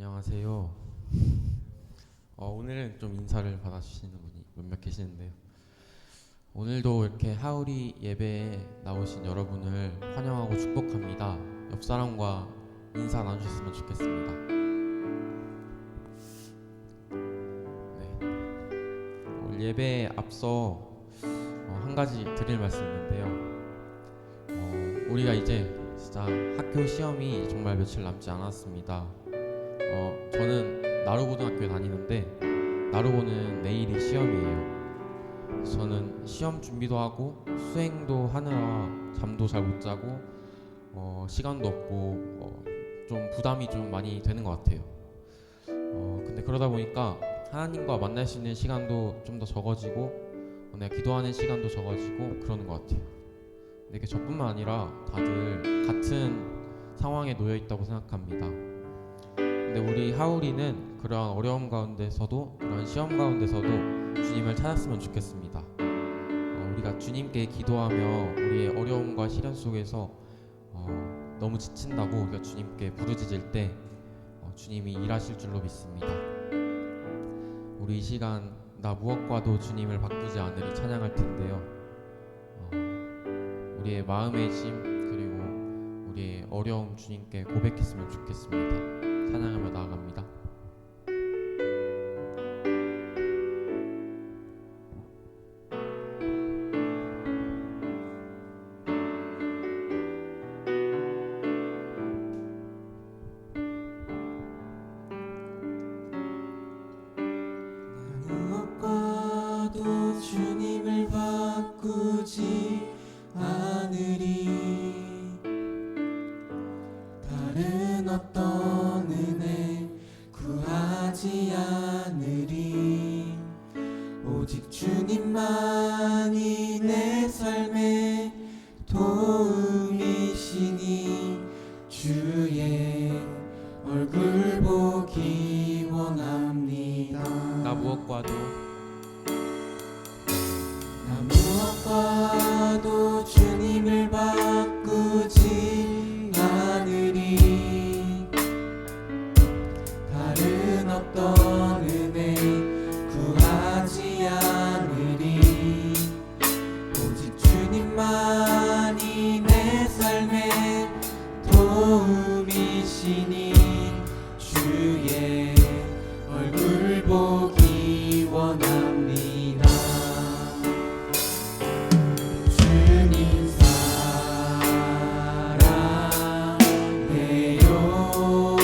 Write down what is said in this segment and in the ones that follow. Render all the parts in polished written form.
안녕하세요. 오늘은 좀 인사를 받아주시는 분이 몇몇 계시는데요. 오늘도 이렇게 하울이 예배에 나오신 여러분을 환영하고 축복합니다. 옆 사람과 인사 나누셨으면 좋겠습니다. 네. 오늘 예배에 앞서 한 가지 드릴 말씀이 있는데요. 우리가 이제 진짜 학교 시험이 정말 며칠 남지 않았습니다. 저는 나루고등학교에 다니는데 나루고는 내일이 시험이에요. 저는 시험 준비도 하고 수행도 하느라 잠도 잘 못 자고 시간도 없고 좀 부담이 좀 많이 되는 것 같아요. 근데 그러다 보니까 하나님과 만날 수 있는 시간도 좀 더 적어지고 내가 기도하는 시간도 적어지고 그러는 것 같아요. 근데 이게 저뿐만 아니라 다들 같은 상황에 놓여 있다고 생각합니다. 근데 우리 하울이는 그러한 어려움 가운데서도 그런 시험 가운데서도 주님을 찾았으면 좋겠습니다. 우리가 주님께 기도하며 우리의 어려움과 시련 속에서 너무 지친다고 우리가 주님께 부르짖을 때 주님이 일하실 줄로 믿습니다. 우리 이 시간 나 무엇과도 주님을 바꾸지 않으리 찬양할 텐데요. 우리의 마음의 짐 그리고 우리의 어려움 주님께 고백했으면 좋겠습니다. 찬양하며 나아갑니다. 무엇과도 주님을 바꾸지 않으리. 다른 어떤 은혜 구하지 않으리. 오직 주님만이 내 삶의 도움이시니 주의 얼굴 보기 원합니다. 나 무엇과도 주님을 바꾸지 않으리. 다른 어떤 은혜 구하지 않으리. 오직 주님만이 내 삶의 도움이시니 주의 얼굴 보기 원합니다. 주님 사랑해요.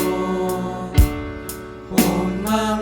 온 마음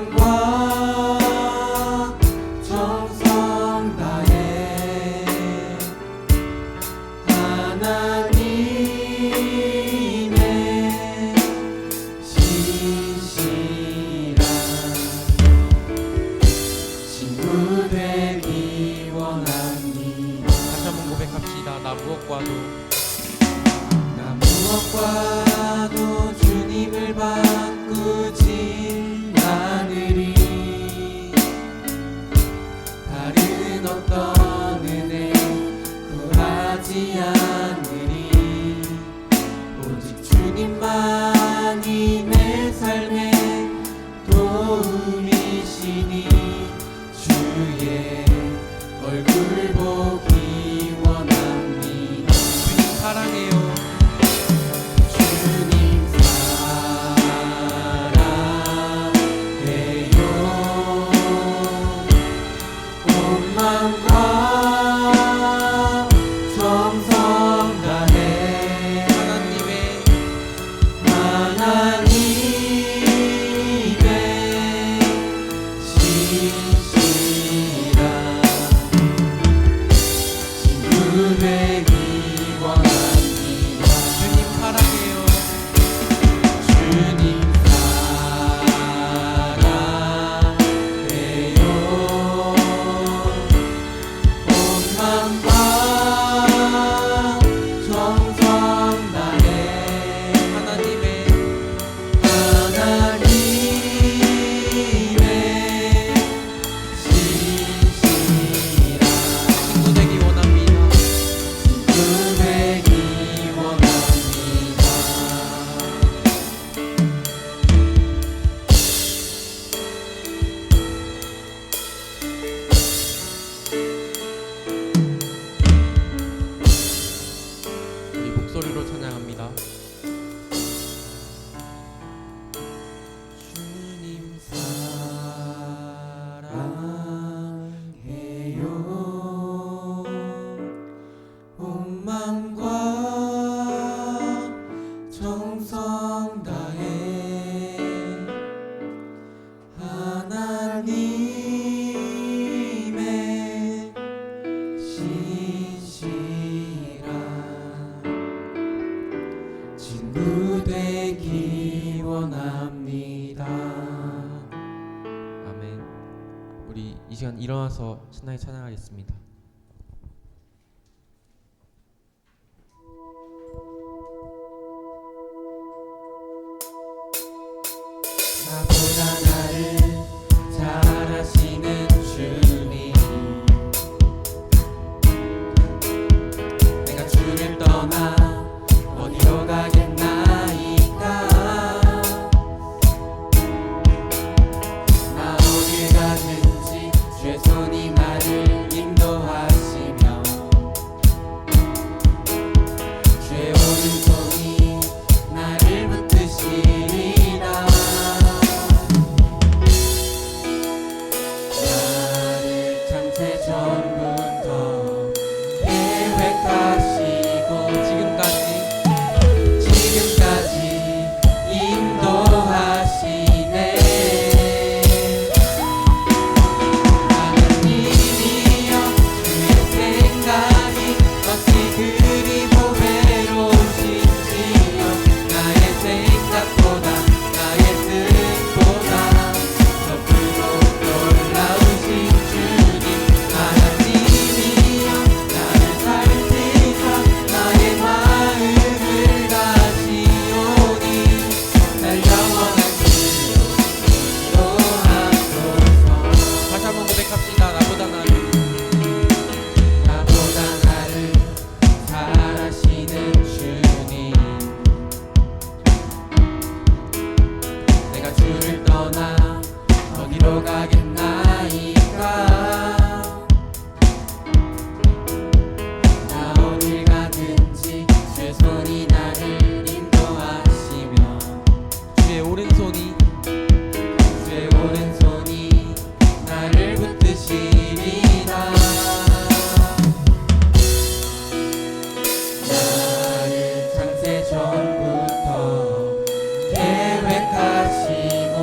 원합니다. 아멘. 우리 이 시간 일어나서 신나게 찬양하겠습니다. 나보다 나를 잘 아시는 주님, 내가 주를 떠나 어디로 가겠나이까. 나 어딜 가든지 주의 손이 나를 인도하시며 주의 오른손이 나를 붙드시리라. 나를 창세 전부터 계획하시고 지금까지 인도하시네. 하나님이여, 주의 생각이 어찌 그리 보배로우신지요. 나의 생각보다 나의 뜻보다 더 크고 놀라우신 주님. 하나님이여, 나를 살피사 나의 마음을 가시오니 날 영원한 길로 인도하소서. 다시 한번 고백합시다. 나보다 나를 잘 아시는 주님, 내가 주를 떠나 어디로 가겠나이까. 나 어딜 가든지 주의 손이 나를 인도하시며 주의 오른손이 나를 붙드시리라. 나를 창세 전부터 계획하시고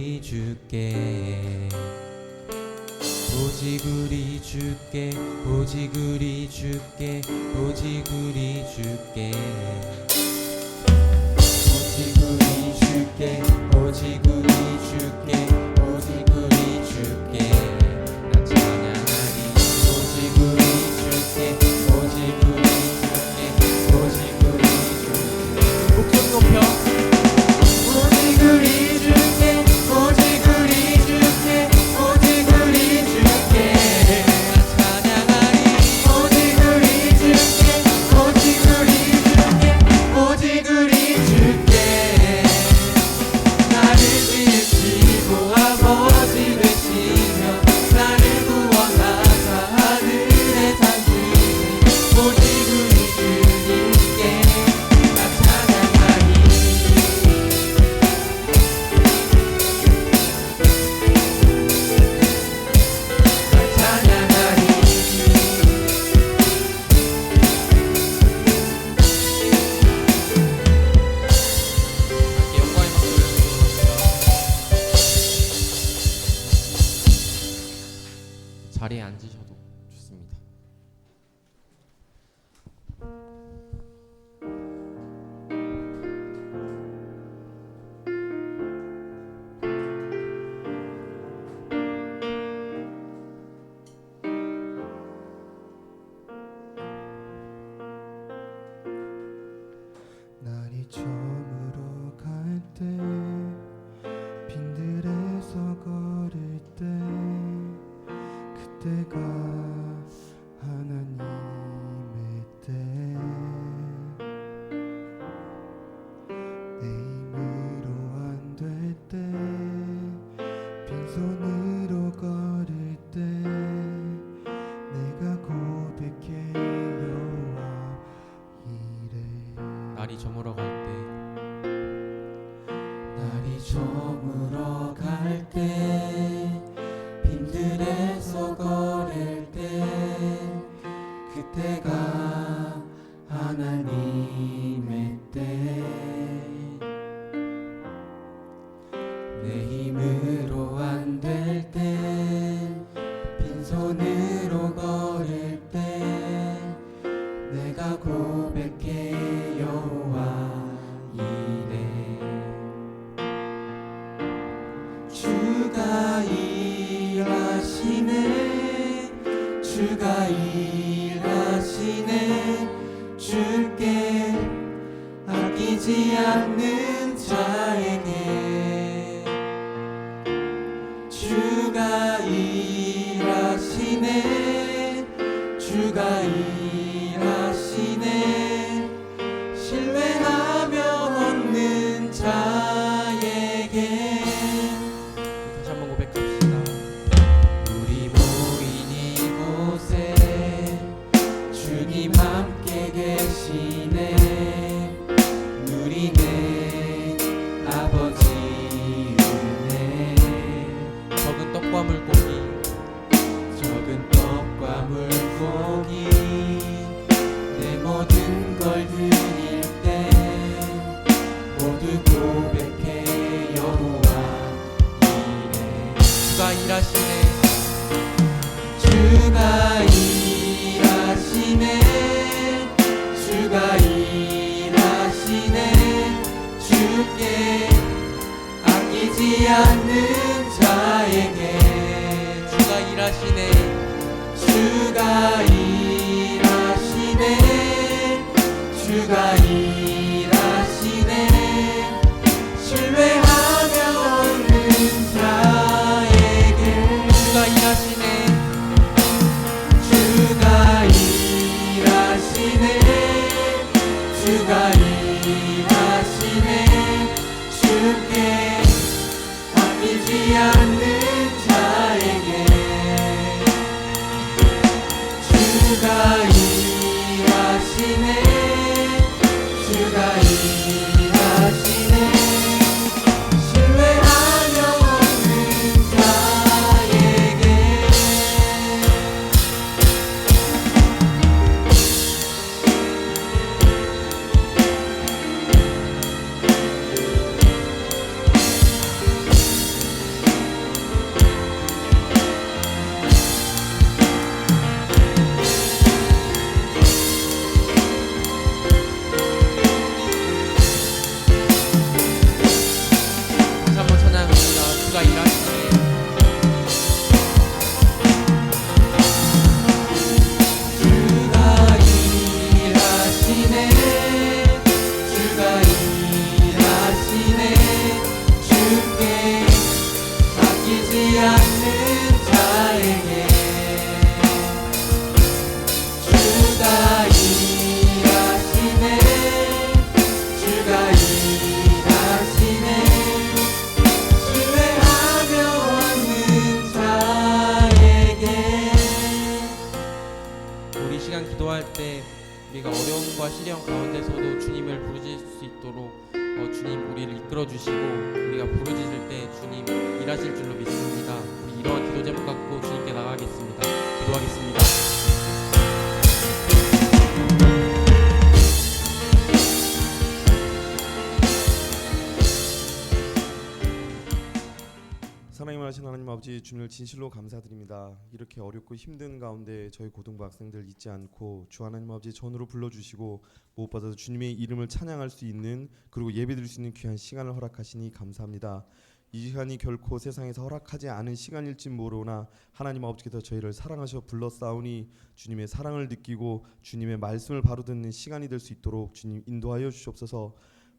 우리 주께 오직 우리 주께 오직 우리 주께 오직 우리 주께 오직 우리 주께 오직 우리 주께 오직 우리 주께 나 찬양하리 오직 우리 주께 오직 우리 주께 오직 우리 주께 목소리 높여 오직 우리 주께 오직 우리 주께 오직 우리 주께 나 찬양하리 오직 우리 주께 오직 우리 주께 오직 우리 주께 나를 지으시고 아버지 되시며 나를 구원하사 하늘에 산주님 오직 우리 주님께 나 찬양하리 나 찬양하리 함께 영광의 박수를 드리겠습니다. 자리에 앉으셔도 좋습니다. 날이 저물어 갈 때 빈들에서 걸을 때 그때가 하나님의 때 내 힘으로 안 될 때 빈손으로 걸을 때 내가 고백해 여호와 이래 날이 저물어 갈 때 날이 저물어 갈 때 빈들에서 걸을 때 그때가 하나님의 때 내 힘으로 안 될 때 빈손으로 걸을 때 내가 고백해 여호와 이래 주가 일하시네 주가 일하시네 주께 아끼지 않는 자에게 주가 일하시네 주가 일하시네 신뢰하며 얻는 자에게 다시 한번 고백합시다. 우리 모인 이곳에 주님 함께 계시네 누리네 아버지 은혜 적은 떡과 물고기 적은 떡과 물고기 내 모든 걸 드릴 때 모두 고백해 여호와 이래 주가 일하시네 주가 일하시네 주가 일하시네 주께 아끼지 않는 자에게 주가 일하시네 주가 일하시네 주가 일하시네 신뢰하며 얻는 자에게 주가 일하시네 주가 일하시네 주가 일하시네 주께 아끼지 않는 자에게 주가 일하시네 주가 일하시네 신뢰하며 얻는 자에게 않는 자에게 주가 일하시네 주가 일하시네 신뢰하며 얻는 자에게. 우리 시간 기도할 때 우리가 어려움과 시련 가운데서도 주님을 부르짖을 수 있도록 주님 우리를 이끌어 주시고 우리가 부르짖을 때 주님 일하실 줄로 믿습니다. 우리 이러한 기도 제목 갖고 주님께 나가겠습니다. 기도하겠습니다. 사랑하신 하나님 아버지, 주님을 진실로 감사드립니다. 이렇게 어렵고 힘든 가운데 저희 고등부 학생들 잊지 않고 주 하나님 아버지 전으로 불러주시고 무엇보다도 주님의 이름을 찬양할 수 있는, 그리고 예배드릴 수 있는 귀한 시간을 허락하시니 감사합니다. 이 시간이 결코 세상에서 허락하지 않은 시간일지 모르나 하나님 아버지께서 저희를 사랑하셔 불러싸우니 주님의 사랑을 느끼고 주님의 말씀을 바로 듣는 시간이 될 수 있도록 주님 인도하여 주시옵소서.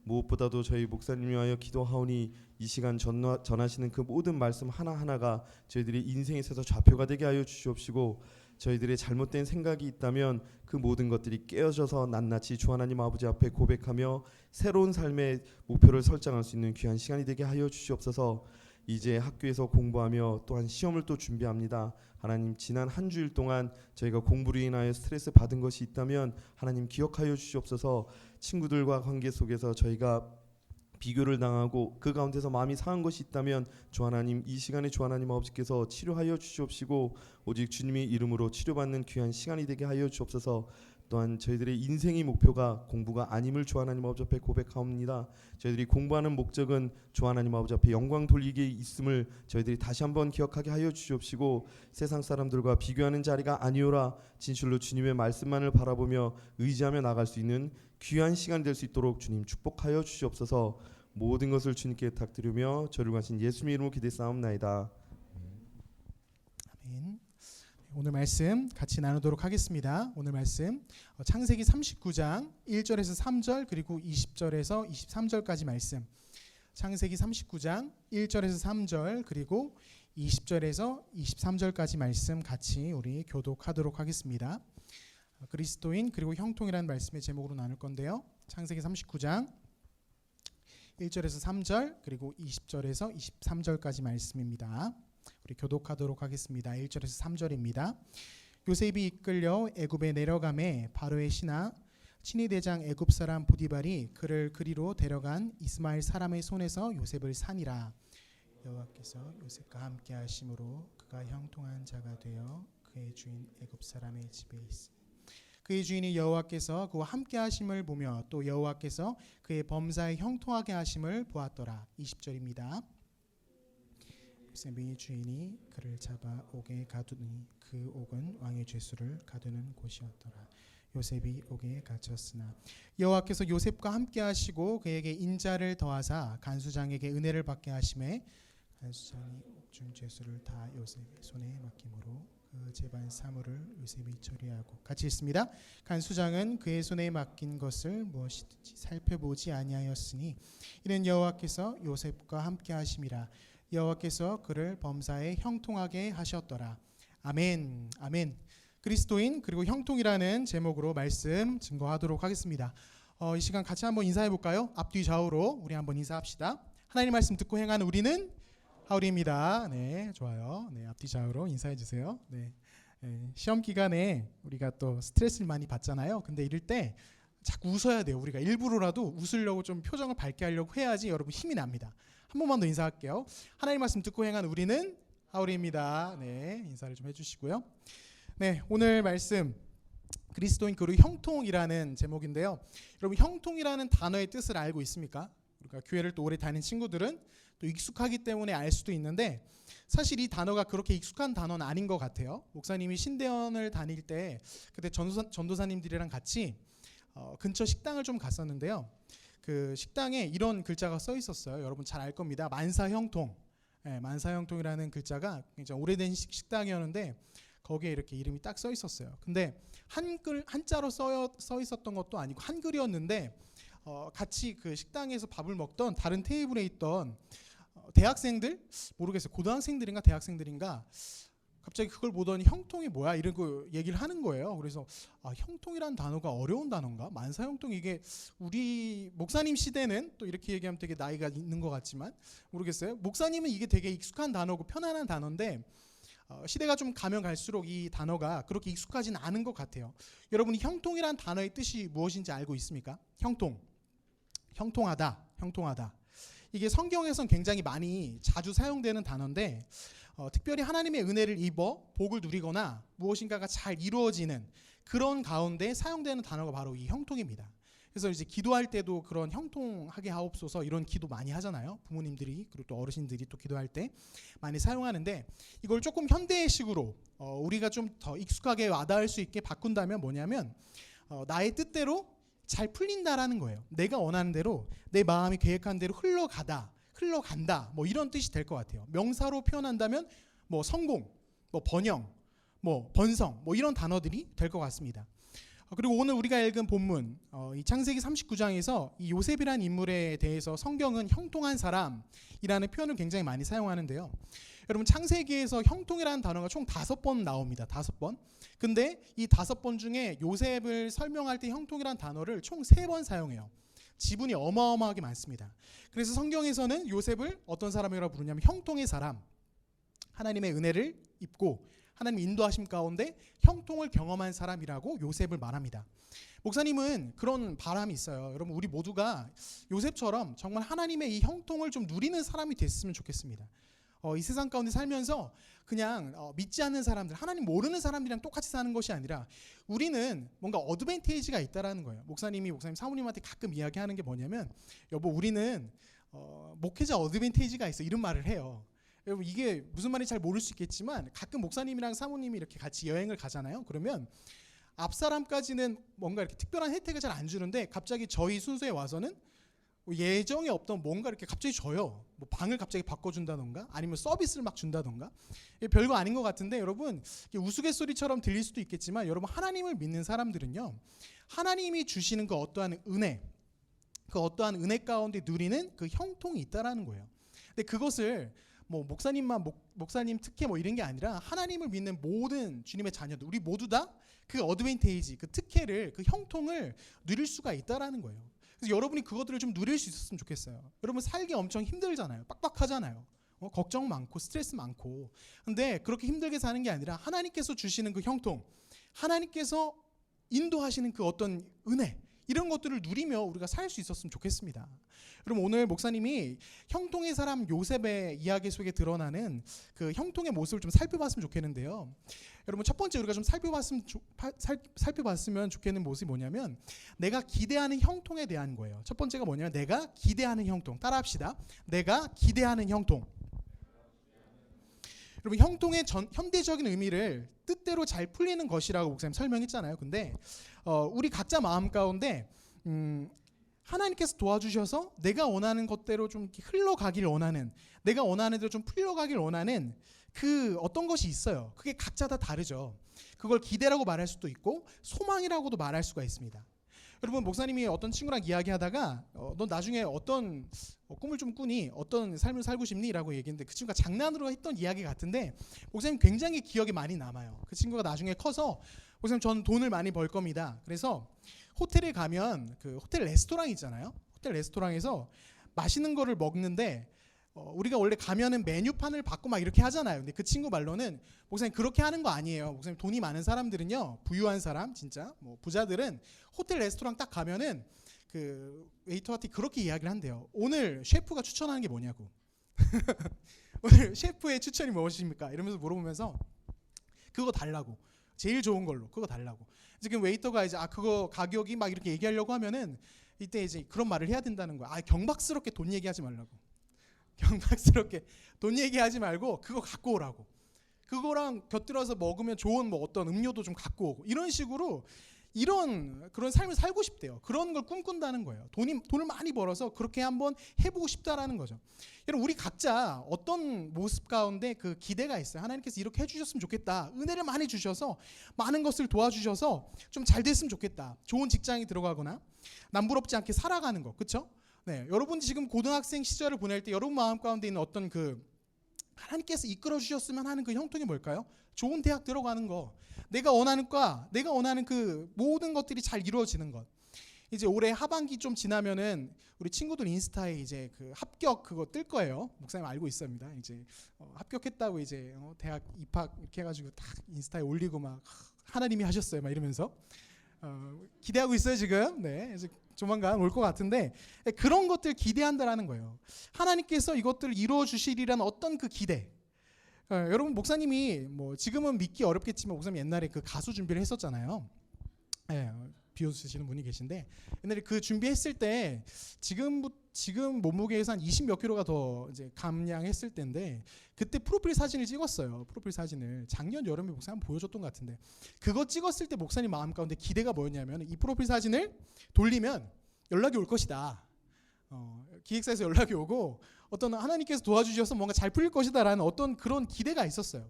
무엇보다도 저희 목사님을 위하여 기도하오니 이 시간 전하시는 그 모든 말씀 하나하나가 저희들의 인생에 있어서 좌표가 되게 하여 주시옵시고, 저희들의 잘못된 생각이 있다면 그 모든 것들이 깨어져서 낱낱이 주 하나님 아버지 앞에 고백하며 새로운 삶의 목표를 설정할 수 있는 귀한 시간이 되게 하여 주시옵소서. 이제 학교에서 공부하며 또한 시험을 또 준비합니다. 하나님, 지난 한 주일 동안 저희가 공부로 인하여 스트레스 받은 것이 있다면 하나님 기억하여 주시옵소서. 친구들과 관계 속에서 저희가 비교를 당하고 그 가운데서 마음이 상한 것이 있다면 주 하나님, 이 시간에 주 하나님 아버지께서 치료하여 주시옵시고 오직 주님의 이름으로 치료받는 귀한 시간이 되게 하여 주옵소서. 또한 저희들의 인생의 목표가 공부가 아님을 주 하나님 아버지 앞에 고백하옵니다. 저희들이 공부하는 목적은 주 하나님 아버지 앞에 영광 돌리기에 있음을 저희들이 다시 한번 기억하게 하여 주시옵시고, 세상 사람들과 비교하는 자리가 아니오라 진실로 주님의 말씀만을 바라보며 의지하며 나갈 수 있는 귀한 시간 될 수 있도록 주님 축복하여 주시옵소서. 모든 것을 주님께 부탁드리며 저를 가신 예수님의 이름으로 기도했사옵나이다. 아멘. 오늘 말씀 같이 나누도록 하겠습니다. 오늘 말씀 창세기 39장 1절에서 3절 그리고 20절에서 23절까지 말씀. 창세기 39장 1절에서 3절 그리고 20절에서 23절까지 말씀 같이 우리 교독하도록 하겠습니다. 그리스도인 그리고 형통이라는 말씀의 제목으로 나눌 건데요. 창세기 39장 1절에서 3절 그리고 20절에서 23절까지 말씀입니다. 우리 교독하도록 하겠습니다. 1절에서 3절입니다. 요셉이 이끌려 애굽에 내려가매 바로의 신하 친위 대장 애굽 사람 보디발이 그를 그리로 데려간 이스마엘 사람의 손에서 요셉을 산이라. 여호와께서 요셉과 함께 하심으로 그가 형통한 자가 되어 그의 주인 애굽 사람의 집에 있으니 그의 주인이 여호와께서 그와 함께 하심을 보며 또 여호와께서 그의 범사에 형통하게 하심을 보았더라. 20절입니다. 요셉의 주인이 그를 잡아 옥에 가두니 그 옥은 왕의 죄수를 가두는 곳이었더라. 요셉이 옥에 갇혔으나 여호와께서 요셉과 함께 하시고 그에게 인자를 더하사 간수장에게 은혜를 받게 하심에 간수장이 옥중 죄수를 다 요셉의 손에 맡김으로 그 재반 사물을 요셉이 처리하고. 같이 읽습니다. 간수장은 그의 손에 맡긴 것을 무엇이든지 살펴보지 아니하였으니 이는 여호와께서 요셉과 함께 하심이라. 여호와께서 그를 범사에 형통하게 하셨더라. 아멘. 아멘. 그리스도인 그리고 형통이라는 제목으로 말씀 증거하도록 하겠습니다. 이 시간 같이 한번 인사해 볼까요? 앞뒤 좌우로 우리 한번 인사합시다. 하나님 말씀 듣고 행하는 우리는 하울입니다. 네, 좋아요. 네, 앞뒤 좌우로 인사해 주세요. 네, 시험 기간에 우리가 또 스트레스를 많이 받잖아요. 근데 이럴 때 자꾸 웃어야 돼요. 우리가 일부러라도 웃으려고 좀 표정을 밝게 하려고 해야지 여러분 힘이 납니다. 한 번만 더 인사할게요. 하나님 말씀 듣고 행한 우리는 하울입니다. 네, 인사를 좀 해주시고요. 네, 오늘 말씀 그리스도인 그리고 형통이라는 제목인데요. 여러분, 형통이라는 단어의 뜻을 알고 있습니까? 우리가 교회를 또 오래 다닌 친구들은 또 익숙하기 때문에 알 수도 있는데 사실 이 단어가 그렇게 익숙한 단어는 아닌 것 같아요. 목사님이 신대원을 다닐 때 그때 전도사님들이랑 같이 근처 식당을 좀 갔었는데요. 그 식당에 이런 글자가 써 있었어요. 여러분 잘 알 겁니다. 만사형통. 네, 만사형통이라는 글자가 굉장히 오래된 식당이었는데 거기에 이렇게 이름이 딱 써 있었어요. 근데 한자로 써 있었던 것도 아니고 한글이었는데 같이 그 식당에서 밥을 먹던 다른 테이블에 있던 대학생들 모르겠어요. 고등학생들인가 대학생들인가 갑자기 그걸 보더니 형통이 뭐야 이런 거 얘기를 하는 거예요. 그래서 형통이란 단어가 어려운 단어인가? 만사형통 이게 우리 목사님 시대는 또 이렇게 얘기하면 되게 나이가 있는 것 같지만 모르겠어요. 목사님은 이게 되게 익숙한 단어고 편안한 단어인데 시대가 좀 가면 갈수록 이 단어가 그렇게 익숙하진 않은 것 같아요. 여러분이 형통이란 단어의 뜻이 무엇인지 알고 있습니까? 형통하다. 이게 성경에선 굉장히 많이 자주 사용되는 단어인데 특별히 하나님의 은혜를 입어 복을 누리거나 무엇인가가 잘 이루어지는 그런 가운데 사용되는 단어가 바로 이 형통입니다. 그래서 이제 기도할 때도 그런 형통하게 하옵소서 이런 기도 많이 하잖아요. 부모님들이 그리고 또 어르신들이 또 기도할 때 많이 사용하는데 이걸 조금 현대식으로 우리가 좀 더 익숙하게 와닿을 수 있게 바꾼다면 뭐냐면 나의 뜻대로 잘 풀린다라는 거예요. 내가 원하는 대로 내 마음이 계획한 대로 흘러간다 뭐 이런 뜻이 될 것 같아요. 명사로 표현한다면 뭐 성공, 뭐 번영, 뭐 번성 뭐 이런 단어들이 될 것 같습니다. 그리고 오늘 우리가 읽은 본문 이 창세기 39장에서 이 요셉이라는 인물에 대해서 성경은 형통한 사람이라는 표현을 굉장히 많이 사용하는데요. 여러분 창세기에서 형통이라는 단어가 총 5번 나옵니다. 5번. 근데 이 5번 중에 요셉을 설명할 때 형통이라는 단어를 총 3번 사용해요. 지분이 어마어마하게 많습니다. 그래서 성경에서는 요셉을 어떤 사람이라고 부르냐면 형통의 사람, 하나님의 은혜를 입고 하나님 인도하심 가운데 형통을 경험한 사람이라고 요셉을 말합니다. 목사님은 그런 바람이 있어요. 여러분 우리 모두가 요셉처럼 정말 하나님의 이 형통을 좀 누리는 사람이 됐으면 좋겠습니다. 이 세상 가운데 살면서 그냥 믿지 않는 사람들, 하나님 모르는 사람들이랑 똑같이 사는 것이 아니라 우리는 뭔가 어드밴티지가 있다라는 거예요. 목사님 사모님한테 가끔 이야기하는 게 뭐냐면 여보 우리는 목회자 어드밴티지가 있어 이런 말을 해요. 여러분 이게 무슨 말인지 잘 모를 수 있겠지만 가끔 목사님이랑 사모님이 이렇게 같이 여행을 가잖아요. 그러면 앞 사람까지는 뭔가 이렇게 특별한 혜택을 잘 안 주는데 갑자기 저희 순서에 와서는 예정에 없던 뭔가 이렇게 갑자기 줘요. 뭐 방을 갑자기 바꿔준다던가 아니면 서비스를 막 준다던가 별거 아닌 것 같은데 여러분 우스갯소리처럼 들릴 수도 있겠지만 여러분 하나님을 믿는 사람들은요 하나님이 주시는 그 어떠한 은혜 그 어떠한 은혜 가운데 누리는 그 형통이 있다라는 거예요. 근데 그것을 뭐 목사님 특혜 뭐 이런 게 아니라 하나님을 믿는 모든 주님의 자녀들 우리 모두 다 그 어드밴테이지 그 특혜를 그 형통을 누릴 수가 있다라는 거예요. 그래서 여러분이 그것들을 좀 누릴 수 있었으면 좋겠어요. 여러분 살기 엄청 힘들잖아요. 빡빡하잖아요. 걱정 많고 스트레스 많고. 근데 그렇게 힘들게 사는 게 아니라 하나님께서 주시는 그 형통, 하나님께서 인도하시는 그 어떤 은혜 이런 것들을 누리며 우리가 살 수 있었으면 좋겠습니다. 여러분 오늘 목사님이 형통의 사람 요셉의 이야기 속에 드러나는 그 형통의 모습을 좀 살펴봤으면 좋겠는데요. 여러분 첫 번째 우리가 좀 살펴봤으면 좋겠는 모습이 뭐냐면 내가 기대하는 형통에 대한 거예요. 첫 번째가 뭐냐면 내가 기대하는 형통. 따라합시다. 내가 기대하는 형통. 여러분 형통의 현대적인 의미를 뜻대로 잘 풀리는 것이라고 목사님 설명했잖아요. 근데 우리 각자 마음 가운데 하나님께서 도와주셔서 내가 원하는 것대로 좀 흘러가길 원하는 내가 원하는 대로 좀 풀려가길 원하는 그 어떤 것이 있어요. 그게 각자 다 다르죠. 그걸 기대라고 말할 수도 있고 소망이라고도 말할 수가 있습니다. 여러분 목사님이 어떤 친구랑 이야기하다가 넌 나중에 어떤 꿈을 좀 꾸니? 어떤 삶을 살고 싶니? 라고 얘기했는데 그 친구가 장난으로 했던 이야기 같은데 목사님 굉장히 기억에 많이 남아요. 그 친구가 나중에 커서 목사님 저는 돈을 많이 벌 겁니다. 그래서 호텔에 가면 그 호텔 레스토랑 있잖아요. 호텔 레스토랑에서 맛있는 거를 먹는데 우리가 원래 가면은 메뉴판을 받고 막 이렇게 하잖아요. 근데 그 친구 말로는 목사님 그렇게 하는 거 아니에요. 목사님 돈이 많은 사람들은요, 부유한 사람 진짜 뭐 부자들은 호텔 레스토랑 딱 가면은 그 웨이터한테 그렇게 이야기를 한대요. 오늘 셰프가 추천하는 게 뭐냐고. 오늘 셰프의 추천이 무엇입니까? 이러면서 물어보면서 그거 달라고. 제일 좋은 걸로 그거 달라고. 지금 웨이터가 이제 그거 가격이 막 이렇게 얘기하려고 하면은 이때 이제 그런 말을 해야 된다는 거야. 경박스럽게 돈 얘기하지 말라고. 경박스럽게 돈 얘기하지 말고 그거 갖고 오라고. 그거랑 곁들여서 먹으면 좋은 뭐 어떤 음료도 좀 갖고 오고 이런 식으로 그런 삶을 살고 싶대요. 그런 걸 꿈꾼다는 거예요. 돈을 많이 벌어서 그렇게 한번 해보고 싶다라는 거죠. 여러분 우리 각자 어떤 모습 가운데 그 기대가 있어요. 하나님께서 이렇게 해주셨으면 좋겠다. 은혜를 많이 주셔서 많은 것을 도와주셔서 좀 잘 됐으면 좋겠다. 좋은 직장에 들어가거나 남부럽지 않게 살아가는 거, 그렇죠? 네, 여러분 지금 고등학생 시절을 보낼 때 여러분 마음 가운데 있는 어떤 그 하나님께서 이끌어 주셨으면 하는 그 형통이 뭘까요? 좋은 대학 들어가는 거, 내가 원하는 과, 내가 원하는 그 모든 것들이 잘 이루어지는 것. 이제 올해 하반기 좀 지나면은 우리 친구들 인스타에 이제 그 합격 그거 뜰 거예요. 목사님 알고 있습니다. 이제 합격했다고 이제 대학 입학 이렇게 해가지고 딱 인스타에 올리고 막 하나님이 하셨어요 막 이러면서 기대하고 있어요 지금. 네, 이제 조만간 올 것 같은데 그런 것들 기대한다라는 거예요. 하나님께서 이것들을 이루어 주시리라는 어떤 그 기대. 여러분 목사님이 뭐 지금은 믿기 어렵겠지만 목사님 옛날에 그 가수 준비를 했었잖아요. 비웃으시는 분이 계신데 옛날에 그 준비했을 때 지금 몸무게에서 한 20몇 킬로가 더 이제 감량했을 때인데 그때 프로필 사진을 찍었어요. 프로필 사진을 작년 여름에 목사님 보여줬던 것 같은데 그거 찍었을 때 목사님 마음 가운데 기대가 뭐였냐면 이 프로필 사진을 돌리면 연락이 올 것이다. 기획사에서 연락이 오고 어떤 하나님께서 도와주셔서 뭔가 잘 풀릴 것이다라는 어떤 그런 기대가 있었어요.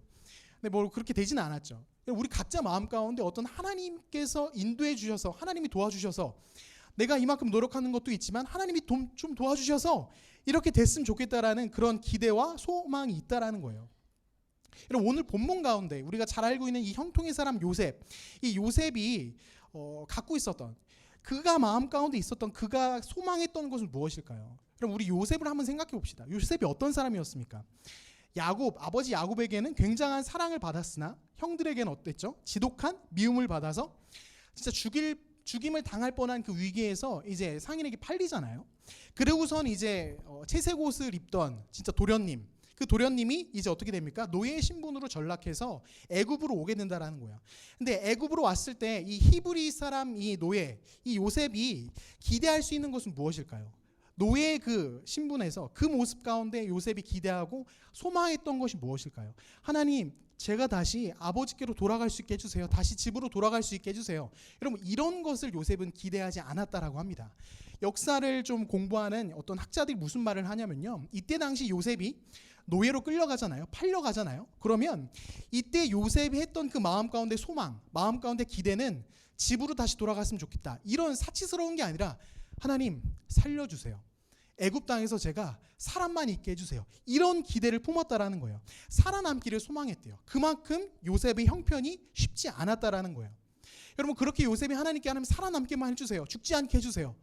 근데 뭐 그렇게 되지는 않았죠. 우리 각자 마음 가운데 어떤 하나님께서 인도해 주셔서 하나님이 도와주셔서 내가 이만큼 노력하는 것도 있지만 하나님이 좀 도와주셔서 이렇게 됐으면 좋겠다라는 그런 기대와 소망이 있다라는 거예요. 여러분 오늘 본문 가운데 우리가 잘 알고 있는 이 형통의 사람 요셉, 이 요셉이 갖고 있었던 그가 마음 가운데 있었던 그가 소망했던 것은 무엇일까요? 그럼 우리 요셉을 한번 생각해 봅시다. 요셉이 어떤 사람이었습니까? 아버지 야곱에게는 굉장한 사랑을 받았으나 형들에게는 어땠죠? 지독한 미움을 받아서 진짜 죽임을 당할 뻔한 그 위기에서 이제 상인에게 팔리잖아요. 그리고선 이제 채색 옷을 입던 진짜 도련님, 그 도련님이 이제 어떻게 됩니까? 노예 신분으로 전락해서 애굽으로 오게 된다라는 거야. 근데 애굽으로 왔을 때 이 히브리 사람 이 노예, 이 요셉이 기대할 수 있는 것은 무엇일까요? 노예의 그 신분에서 그 모습 가운데 요셉이 기대하고 소망했던 것이 무엇일까요? 하나님, 제가 다시 아버지께로 돌아갈 수 있게 해주세요. 다시 집으로 돌아갈 수 있게 해주세요. 여러분 이런 것을 요셉은 기대하지 않았다라고 합니다. 역사를 좀 공부하는 어떤 학자들이 무슨 말을 하냐면요, 이때 당시 요셉이 노예로 끌려가잖아요. 팔려가잖아요. 그러면 이때 요셉이 했던 그 마음 가운데 소망, 마음 가운데 기대는 집으로 다시 돌아갔으면 좋겠다. 이런 사치스러운 게 아니라 하나님 살려주세요. 애굽 땅에서 제가 사람만 있게 해주세요. 이런 기대를 품었다라는 거예요. 살아남기를 소망했대요. 그만큼 요셉의 형편이 쉽지 않았다라는 거예요. 여러분 그렇게 요셉이 하나님께 하나님 살아남게만 해주세요. 죽지 않게 해주세요.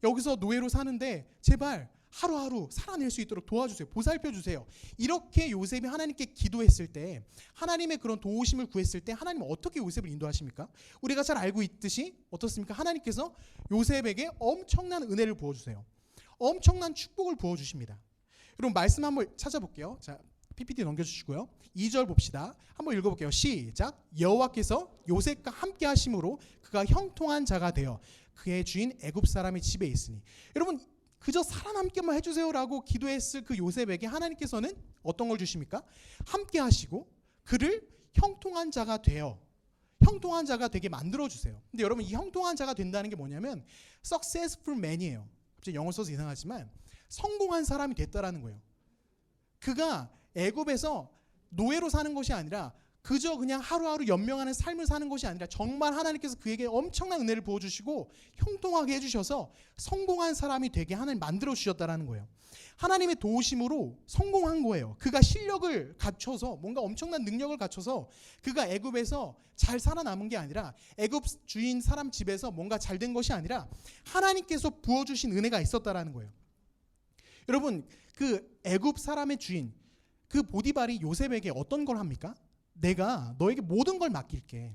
여기서 노예로 사는데 제발 하루하루 살아낼 수 있도록 도와주세요. 보살펴주세요. 이렇게 요셉이 하나님께 기도했을 때 하나님의 그런 도우심을 구했을 때 하나님은 어떻게 요셉을 인도하십니까? 우리가 잘 알고 있듯이 어떻습니까? 하나님께서 요셉에게 엄청난 은혜를 부어주세요. 엄청난 축복을 부어주십니다. 여러분 말씀 한번 찾아볼게요. 자, PPT 넘겨주시고요. 2절 봅시다. 한번 읽어볼게요. 시작. 여호와께서 요셉과 함께 하심으로 그가 형통한 자가 되어 그의 주인 애굽 사람의 집에 있으니. 여러분 그저 살아남게만 해주세요라고 기도했을 그 요셉에게 하나님께서는 어떤 걸 주십니까? 함께 하시고 그를 형통한 자가 되어 형통한 자가 되게 만들어주세요. 근데 여러분 이 형통한 자가 된다는 게 뭐냐면 successful man이에요. 갑자기 영어 써서 이상하지만 성공한 사람이 됐다라는 거예요. 그가 애굽에서 노예로 사는 것이 아니라 그저 그냥 하루하루 연명하는 삶을 사는 것이 아니라 정말 하나님께서 그에게 엄청난 은혜를 부어주시고 형통하게 해주셔서 성공한 사람이 되게 하나님 만들어주셨다라는 거예요. 하나님의 도우심으로 성공한 거예요. 그가 실력을 갖춰서 뭔가 엄청난 능력을 갖춰서 그가 애굽에서 잘 살아남은 게 아니라 애굽 주인 사람 집에서 뭔가 잘 된 것이 아니라 하나님께서 부어주신 은혜가 있었다라는 거예요. 여러분 그 애굽 사람의 주인 그 보디발이 요셉에게 어떤 걸 합니까? 내가 너에게 모든 걸 맡길게.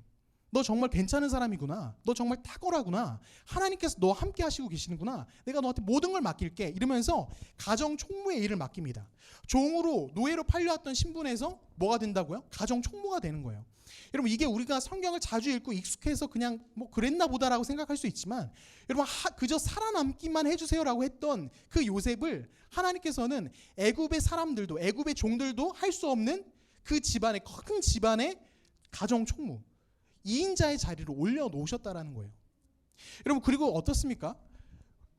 너 정말 괜찮은 사람이구나. 너 정말 탁월하구나. 하나님께서 너와 함께 하시고 계시는구나. 내가 너한테 모든 걸 맡길게. 이러면서 가정 총무의 일을 맡깁니다. 종으로 노예로 팔려왔던 신분에서 뭐가 된다고요? 가정 총무가 되는 거예요. 여러분 이게 우리가 성경을 자주 읽고 익숙해서 그냥 뭐 그랬나 보다라고 생각할 수 있지만 여러분 그저 살아남기만 해주세요라고 했던 그 요셉을 하나님께서는 애굽의 사람들도 애굽의 종들도 할 수 없는 그 집안의 큰 집안의 가정 총무 2인자의 자리로 올려놓으셨다라는 거예요. 여러분 그리고 어떻습니까?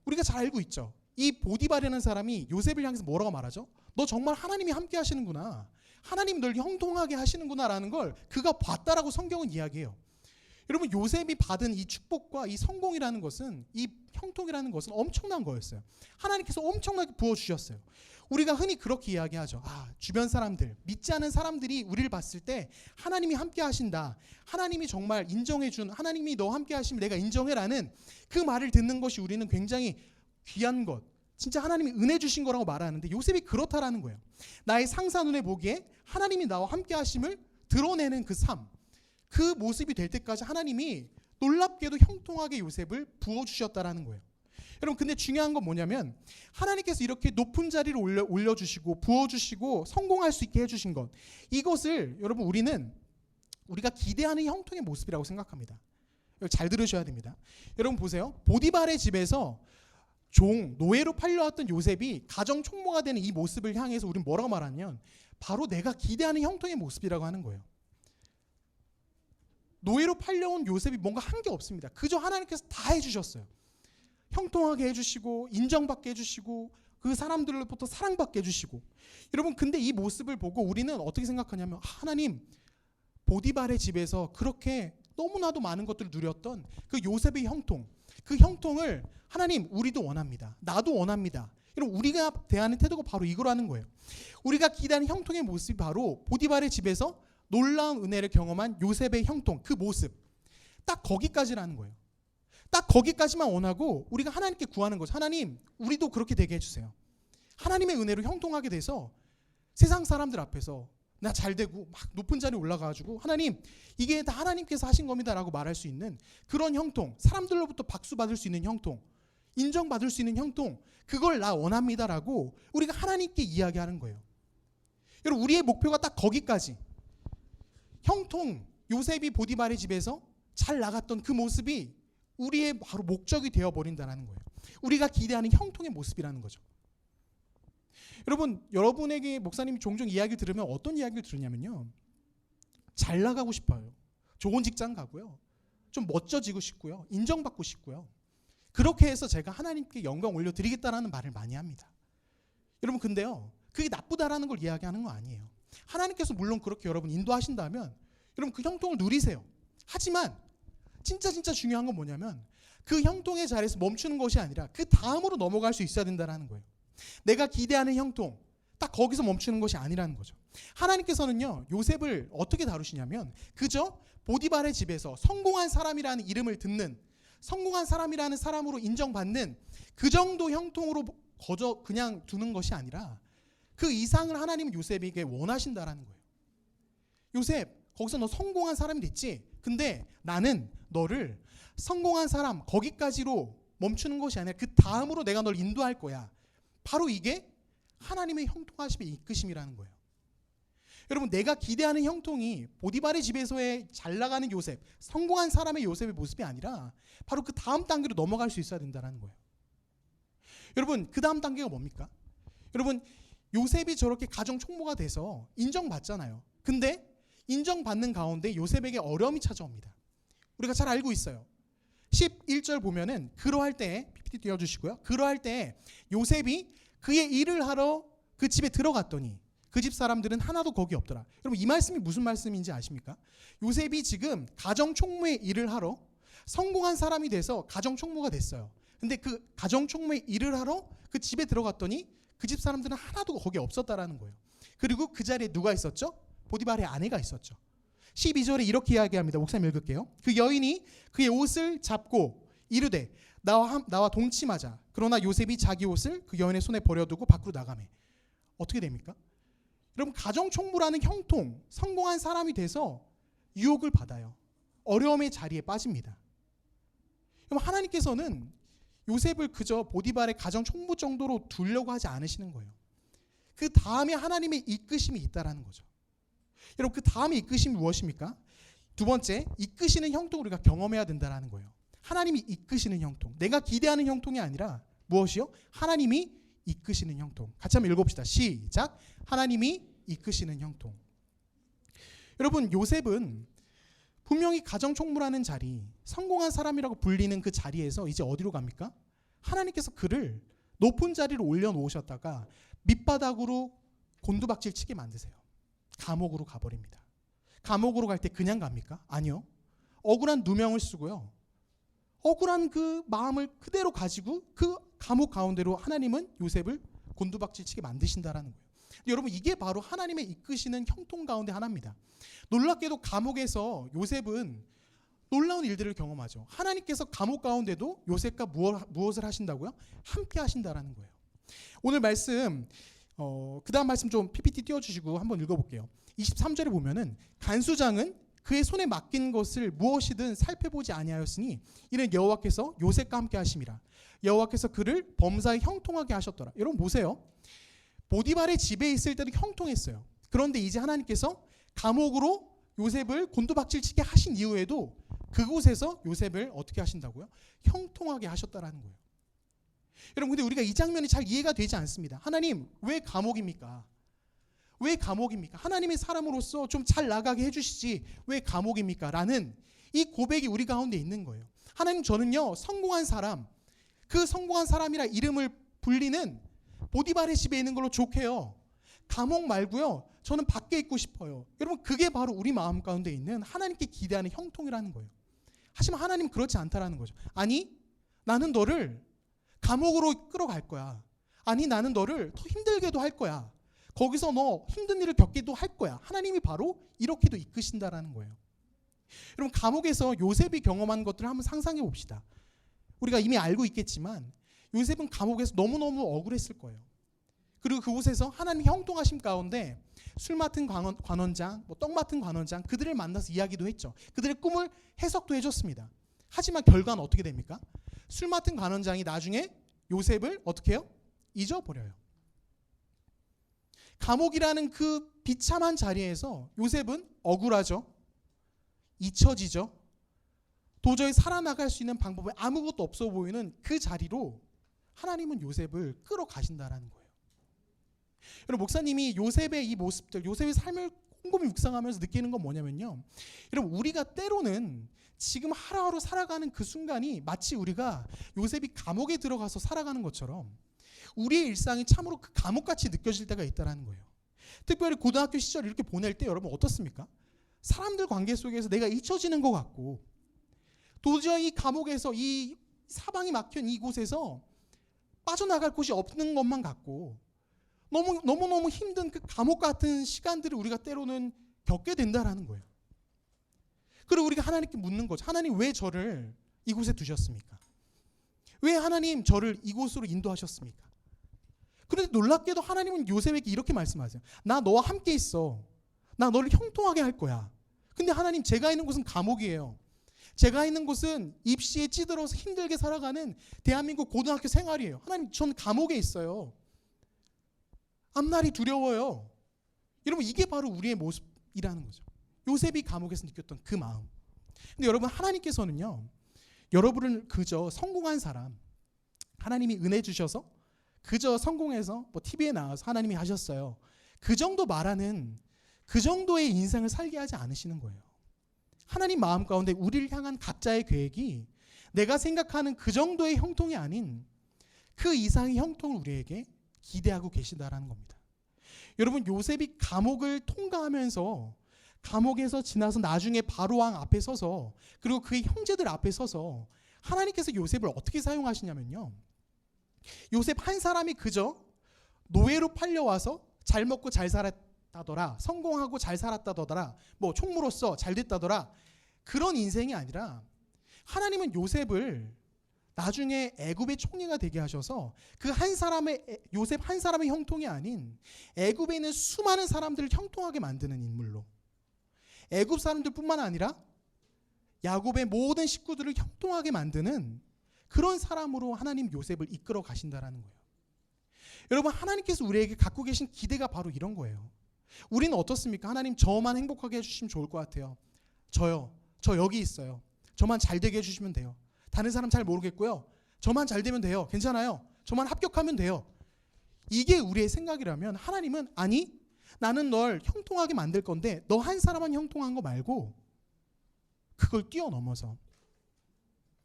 우리가 잘 알고 있죠. 이 보디발이라는 사람이 요셉을 향해서 뭐라고 말하죠? 너 정말 하나님이 함께 하시는구나. 하나님 널 형통하게 하시는구나 라는 걸 그가 봤다라고 성경은 이야기해요. 여러분 요셉이 받은 이 축복과 이 성공이라는 것은, 이 형통이라는 것은 엄청난 거였어요. 하나님께서 엄청나게 부어주셨어요. 우리가 흔히 그렇게 이야기하죠. 주변 사람들, 믿지 않은 사람들이 우리를 봤을 때 하나님이 함께 하신다, 하나님이 정말 인정해준, 하나님이 너 함께 하시면 내가 인정해라는 그 말을 듣는 것이 우리는 굉장히 귀한 것, 진짜 하나님이 은혜 주신 거라고 말하는데, 요셉이 그렇다라는 거예요. 나의 상사 눈에 보기에 하나님이 나와 함께 하심을 드러내는 그 삶, 그 모습이 될 때까지 하나님이 놀랍게도 형통하게 요셉을 부어주셨다라는 거예요. 여러분, 근데 중요한 건 뭐냐면, 하나님께서 이렇게 높은 자리를 올려주시고 부어주시고 성공할 수 있게 해주신 것, 이것을 여러분 우리가 기대하는 형통의 모습이라고 생각합니다. 잘 들으셔야 됩니다. 여러분 보세요. 보디발의 집에서 노예로 팔려왔던 요셉이 가정 총무가 되는 이 모습을 향해서 우리는 뭐라고 말하냐면, 바로 내가 기대하는 형통의 모습이라고 하는 거예요. 노예로 팔려온 요셉이 뭔가 한 게 없습니다. 그저 하나님께서 다 해주셨어요. 형통하게 해주시고 인정받게 해주시고 그 사람들로부터 사랑받게 해주시고. 여러분, 근데 이 모습을 보고 우리는 어떻게 생각하냐면, 하나님, 보디발의 집에서 그렇게 너무나도 많은 것들을 누렸던 그 요셉의 형통, 그 형통을 하나님 우리도 원합니다. 나도 원합니다. 여러분, 우리가 대하는 태도가 바로 이거라는 거예요. 우리가 기대하는 형통의 모습이 바로 보디발의 집에서 놀라운 은혜를 경험한 요셉의 형통, 그 모습, 딱 거기까지라는 거예요. 딱 거기까지만 원하고 우리가 하나님께 구하는 거죠. 하나님, 우리도 그렇게 되게 해주세요. 하나님의 은혜로 형통하게 돼서 세상 사람들 앞에서 나 잘되고 막 높은 자리에 올라가가지고 하나님, 이게 다 하나님께서 하신 겁니다라고 말할 수 있는 그런 형통, 사람들로부터 박수 받을 수 있는 형통, 인정받을 수 있는 형통, 그걸 나 원합니다라고 우리가 하나님께 이야기하는 거예요. 여러분, 우리의 목표가 딱 거기까지, 형통, 요셉이 보디발의 집에서 잘 나갔던 그 모습이 우리의 바로 목적이 되어버린다는 거예요. 우리가 기대하는 형통의 모습이라는 거죠. 여러분에게 목사님이 종종 이야기를 들으면 어떤 이야기를 들으냐면요, 잘 나가고 싶어요. 좋은 직장 가고요, 좀 멋져지고 싶고요, 인정받고 싶고요, 그렇게 해서 제가 하나님께 영광 올려드리겠다라는 말을 많이 합니다. 여러분, 근데요, 그게 나쁘다라는 걸 이야기하는 거 아니에요. 하나님께서 물론 그렇게 여러분 인도하신다면 여러분 그 형통을 누리세요. 하지만 진짜 중요한 건 뭐냐면, 그 형통의 자리에서 멈추는 것이 아니라 그 다음으로 넘어갈 수 있어야 된다는 거예요. 내가 기대하는 형통, 딱 거기서 멈추는 것이 아니라는 거죠. 하나님께서는요, 요셉을 어떻게 다루시냐면, 그저 보디발의 집에서 성공한 사람이라는 이름을 듣는, 성공한 사람이라는 사람으로 인정받는 그 정도 형통으로 거저 그냥 두는 것이 아니라 그 이상을 하나님은 요셉에게 원하신다라는 거예요. 요셉, 거기서 너 성공한 사람이 됐지? 근데 나는 너를 성공한 사람 거기까지로 멈추는 것이 아니라 그 다음으로 내가 널 인도할 거야. 바로 이게 하나님의 형통하심의 이끄심이라는 거예요. 여러분, 내가 기대하는 형통이 보디발의 집에서의 잘 나가는 요셉, 성공한 사람의 요셉의 모습이 아니라 바로 그 다음 단계로 넘어갈 수 있어야 된다는 거예요. 여러분, 그 다음 단계가 뭡니까? 여러분, 요셉이 저렇게 가정 총무가 돼서 인정받잖아요. 근데 인정받는 가운데 요셉에게 어려움이 찾아옵니다. 우리가 잘 알고 있어요. 11절 보면은, 그러할 때, PPT 띄워주시고요, 그러할 때 요셉이 그의 일을 하러 그 집에 들어갔더니 그 집 사람들은 하나도 거기 없더라. 여러분, 이 말씀이 무슨 말씀인지 아십니까? 요셉이 지금 가정 총무의 일을 하러 성공한 사람이 돼서 가정 총무가 됐어요. 근데 그 가정 총무의 일을 하러 그 집에 들어갔더니 그 집 사람들은 하나도 거기 없었다라는 거예요. 그리고 그 자리에 누가 있었죠? 보디발의 아내가 있었죠. 12절에 이렇게 이야기합니다. 목사님 읽을게요. 그 여인이 그의 옷을 잡고 이르되 나와 동침하자. 그러나 요셉이 자기 옷을 그 여인의 손에 버려두고 밖으로 나가매. 어떻게 됩니까? 여러분, 가정 총무라는 형통, 성공한 사람이 돼서 유혹을 받아요. 어려움의 자리에 빠집니다. 여러분, 하나님께서는 요셉을 그저 보디발의 가정 총무 정도로 두려고 하지 않으시는 거예요. 그 다음에 하나님의 이끄심이 있다라는 거죠. 여러분, 그 다음에 이끄심이 무엇입니까? 두 번째, 이끄시는 형통을 우리가 경험해야 된다는 거예요. 하나님이 이끄시는 형통, 내가 기대하는 형통이 아니라 무엇이요? 하나님이 이끄시는 형통. 같이 한번 읽어봅시다. 시작. 하나님이 이끄시는 형통. 여러분, 요셉은 분명히 가정 총무라는 자리, 성공한 사람이라고 불리는 그 자리에서 이제 어디로 갑니까? 하나님께서 그를 높은 자리로 올려놓으셨다가 밑바닥으로 곤두박질 치게 만드세요. 감옥으로 가버립니다. 감옥으로 갈 때 그냥 갑니까? 아니요. 억울한 누명을 쓰고요. 억울한 그 마음을 그대로 가지고 그 감옥 가운데로 하나님은 요셉을 곤두박질치게 만드신다라는 거예요. 여러분, 이게 바로 하나님의 이끄시는 형통 가운데 하나입니다. 놀랍게도 감옥에서 요셉은 놀라운 일들을 경험하죠. 하나님께서 감옥 가운데도 요셉과 무엇을 하신다고요? 함께 하신다라는 거예요. 오늘 말씀 그 다음 말씀 좀 PPT 띄워주시고 한번 읽어볼게요. 23절에 보면은 간수장은 그의 손에 맡긴 것을 무엇이든 살펴보지 아니하였으니 이는 여호와께서 요셉과 함께 하심이라. 여호와께서 그를 범사에 형통하게 하셨더라. 여러분 보세요. 보디발의 집에 있을 때도 형통했어요. 그런데 이제 하나님께서 감옥으로 요셉을 곤두박질치게 하신 이후에도 그곳에서 요셉을 어떻게 하신다고요? 형통하게 하셨다라는 거예요. 여러분, 근데 우리가 이 장면이 잘 이해가 되지 않습니다. 하나님, 왜 감옥입니까? 왜 감옥입니까? 하나님의 사람으로서 좀 잘 나가게 해주시지 왜 감옥입니까? 라는 이 고백이 우리 가운데 있는 거예요. 하나님, 저는요 성공한 사람, 그 성공한 사람이라 이름을 불리는 보디발의 집에 있는 걸로 좋게요. 감옥 말고요, 저는 밖에 있고 싶어요. 여러분, 그게 바로 우리 마음 가운데 있는 하나님께 기대하는 형통이라는 거예요. 하지만 하나님 그렇지 않다라는 거죠. 아니, 나는 너를 감옥으로 끌어갈 거야. 아니, 나는 너를 더 힘들게도 할 거야. 거기서 너 힘든 일을 겪기도 할 거야. 하나님이 바로 이렇게도 이끄신다라는 거예요. 여러분, 감옥에서 요셉이 경험한 것들을 한번 상상해 봅시다. 우리가 이미 알고 있겠지만 요셉은 감옥에서 너무너무 억울했을 거예요. 그리고 그곳에서 하나님의 형통하심 가운데 술 맡은 관원장, 떡 맡은 관원장, 그들을 만나서 이야기도 했죠. 그들의 꿈을 해석도 해줬습니다. 하지만 결과는 어떻게 됩니까? 술 맡은 관원장이 나중에 요셉을 어떻게 해요? 잊어버려요. 감옥이라는 그 비참한 자리에서 요셉은 억울하죠. 잊혀지죠. 도저히 살아나갈 수 있는 방법이 아무것도 없어 보이는 그 자리로 하나님은 요셉을 끌어가신다라는 거예요. 여러분, 목사님이 요셉의 이 모습들, 요셉의 삶을 곰곰이 묵상하면서 느끼는 건 뭐냐면요, 여러분, 우리가 때로는 지금 하루하루 살아가는 그 순간이 마치 우리가 요셉이 감옥에 들어가서 살아가는 것처럼 우리의 일상이 참으로 그 감옥같이 느껴질 때가 있다는 거예요. 특별히 고등학교 시절 이렇게 보낼 때 여러분 어떻습니까? 사람들 관계 속에서 내가 잊혀지는 것 같고, 도저히 감옥에서 이 사방이 막힌 이곳에서 빠져나갈 곳이 없는 것만 같고, 너무너무 힘든 그 감옥 같은 시간들을 우리가 때로는 겪게 된다라는 거예요. 그리고 우리가 하나님께 묻는 거죠. 하나님, 왜 저를 이곳에 두셨습니까? 왜 하나님 저를 이곳으로 인도하셨습니까? 그런데 놀랍게도 하나님은 요셉에게 이렇게 말씀하세요. 나 너와 함께 있어. 나 너를 형통하게 할 거야. 근데 하나님, 제가 있는 곳은 감옥이에요. 제가 있는 곳은 입시에 찌들어서 힘들게 살아가는 대한민국 고등학교 생활이에요. 하나님, 전 감옥에 있어요. 앞날이 두려워요. 여러분, 이게 바로 우리의 모습이라는 거죠. 요셉이 감옥에서 느꼈던 그 마음. 근데 여러분, 하나님께서는요, 여러분을 그저 성공한 사람, 하나님이 은혜 주셔서 그저 성공해서 TV에 나와서 하나님이 하셨어요, 그 정도 말하는 그 정도의 인생을 살게 하지 않으시는 거예요. 하나님 마음 가운데 우리를 향한 각자의 계획이 내가 생각하는 그 정도의 형통이 아닌 그 이상의 형통을 우리에게 기대하고 계시다라는 겁니다. 여러분, 요셉이 감옥을 통과하면서 감옥에서 지나서 나중에 바로왕 앞에 서서, 그리고 그의 형제들 앞에 서서 하나님께서 요셉을 어떻게 사용하시냐면요, 요셉 한 사람이 그저 노예로 팔려와서 잘 먹고 잘 살았다더라, 성공하고 잘 살았다더라, 총무로서 잘 됐다더라, 그런 인생이 아니라 하나님은 요셉을 나중에 애굽의 총리가 되게 하셔서 그 한 사람의, 요셉 한 사람의 형통이 아닌 애굽에 있는 수많은 사람들을 형통하게 만드는 인물로, 애굽 사람들뿐만 아니라 야곱의 모든 식구들을 형통하게 만드는 그런 사람으로 하나님 요셉을 이끌어 가신다라는 거예요. 여러분, 하나님께서 우리에게 갖고 계신 기대가 바로 이런 거예요. 우리는 어떻습니까? 하나님, 저만 행복하게 해주시면 좋을 것 같아요. 저 여기 있어요. 저만 잘 되게 해주시면 돼요. 다른 사람 잘 모르겠고요. 저만 잘 되면 돼요. 괜찮아요. 저만 합격하면 돼요. 이게 우리의 생각이라면 하나님은, 아니, 나는 널 형통하게 만들 건데 너 한 사람만 형통한 거 말고 그걸 뛰어넘어서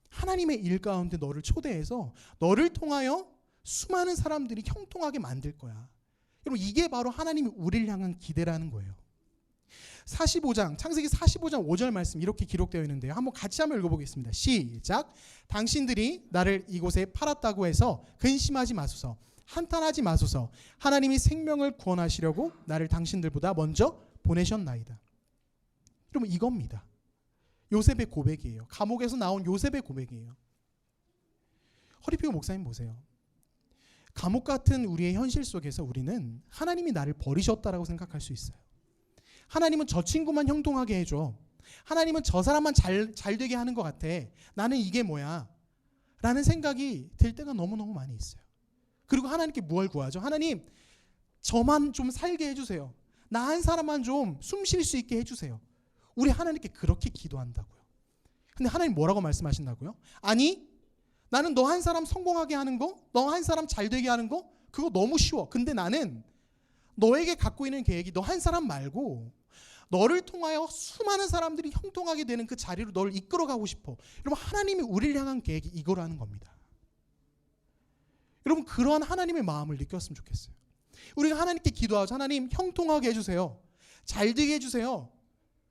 하나님의 일 가운데 너를 초대해서 너를 통하여 수많은 사람들이 형통하게 만들 거야. 여러분, 이게 바로 하나님이 우리를 향한 기대라는 거예요. 45장 창세기 45장 5절 말씀 이렇게 기록되어 있는데요. 한번 같이 한번 읽어보겠습니다. 시작. 당신들이 나를 이곳에 팔았다고 해서 근심하지 마소서. 한탄하지 마소서. 하나님이 생명을 구원하시려고 나를 당신들보다 먼저 보내셨나이다. 여러분 이겁니다. 요셉의 고백이에요. 감옥에서 나온 요셉의 고백이에요. 허리피고 목사님 보세요. 감옥 같은 우리의 현실 속에서 우리는 하나님이 나를 버리셨다라고 생각할 수 있어요. 하나님은 저 친구만 형통하게 해줘. 하나님은 저 사람만 잘 되게 하는 것 같아. 나는 이게 뭐야? 라는 생각이 들 때가 너무너무 많이 있어요. 그리고 하나님께 뭘 구하죠? 하나님, 저만 좀 살게 해주세요. 나 한 사람만 좀 숨 쉴 수 있게 해주세요. 우리 하나님께 그렇게 기도한다고요. 근데 하나님 뭐라고 말씀하신다고요? 아니, 나는 너 한 사람 성공하게 하는 거, 너 한 사람 잘 되게 하는 거, 그거 너무 쉬워. 근데 나는 너에게 갖고 있는 계획이 너 한 사람 말고 너를 통하여 수많은 사람들이 형통하게 되는 그 자리로 너를 이끌어가고 싶어. 여러분 하나님이 우리를 향한 계획이 이거라는 겁니다. 여러분 그러한 하나님의 마음을 느꼈으면 좋겠어요. 우리가 하나님께 기도하죠. 하나님 형통하게 해주세요. 잘 되게 해주세요.